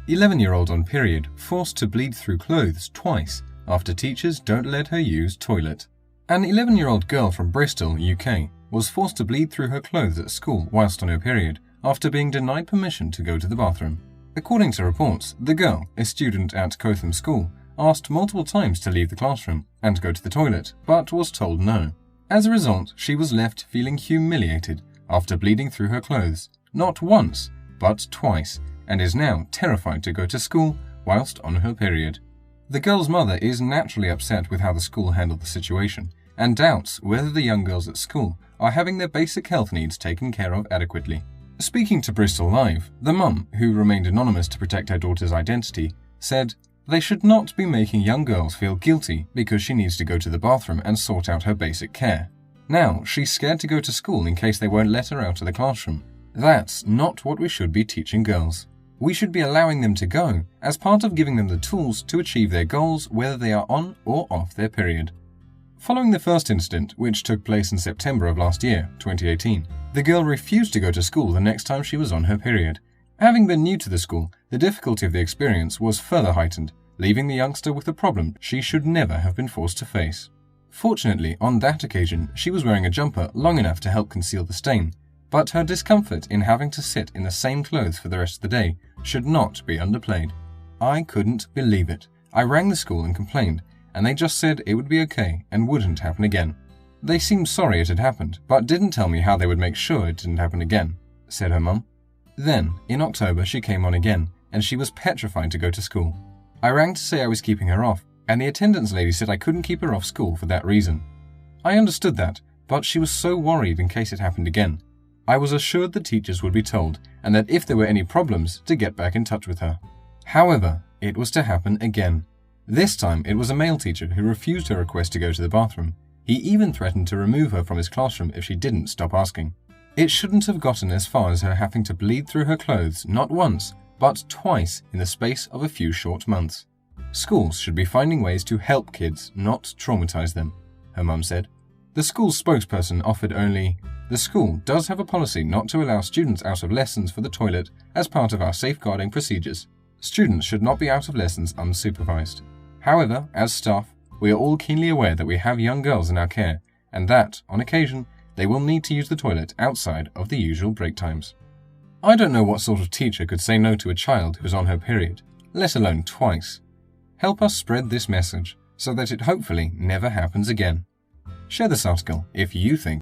11-year-old on period forced to bleed through clothes twice after teachers don't let her use toilet. An 11-year-old girl from Bristol, UK, was forced to bleed through her clothes at school whilst on her period after being denied permission to go to the bathroom. According to reports, the girl, a student at Cotham School, asked multiple times to leave the classroom and go to the toilet, but was told no. As a result, she was left feeling humiliated after bleeding through her clothes, not once, but twice, and is now terrified to go to school whilst on her period. The girl's mother is naturally upset with how the school handled the situation and doubts whether the young girls at school are having their basic health needs taken care of adequately. Speaking to Bristol Live, the mum, who remained anonymous to protect her daughter's identity, said, "They should not be making young girls feel guilty because she needs to go to the bathroom and sort out her basic care. Now, she's scared to go to school in case they won't let her out of the classroom. That's not what we should be teaching girls. We should be allowing them to go as part of giving them the tools to achieve their goals whether they are on or off their period." Following the first incident, which took place in September of last year, 2018, the girl refused to go to school the next time she was on her period. Having been new to the school, the difficulty of the experience was further heightened, leaving the youngster with a problem she should never have been forced to face. Fortunately, on that occasion, she was wearing a jumper long enough to help conceal the stain, but her discomfort in having to sit in the same clothes for the rest of the day should not be underplayed. I couldn't believe it. I rang the school and complained, and they just said it would be okay and wouldn't happen again. They seemed sorry it had happened, but didn't tell me how they would make sure it didn't happen again, said her mum. Then, in October, she came on again, and she was petrified to go to school. I rang to say I was keeping her off, and the attendance lady said I couldn't keep her off school for that reason. I understood that, but she was so worried in case it happened again. I was assured the teachers would be told, and that if there were any problems, to get back in touch with her. However, it was to happen again. This time, it was a male teacher who refused her request to go to the bathroom. He even threatened to remove her from his classroom if she didn't stop asking. It shouldn't have gotten as far as her having to bleed through her clothes not once, but twice in the space of a few short months. Schools should be finding ways to help kids, not traumatize them, her mum said. The school's spokesperson offered only, "The school does have a policy not to allow students out of lessons for the toilet as part of our safeguarding procedures. Students should not be out of lessons unsupervised. However, as staff, we are all keenly aware that we have young girls in our care, and that, on occasion, they will need to use the toilet outside of the usual break times." I don't know what sort of teacher could say no to a child who's on her period, let alone twice. Help us spread this message so that it hopefully never happens again. Share this article if you think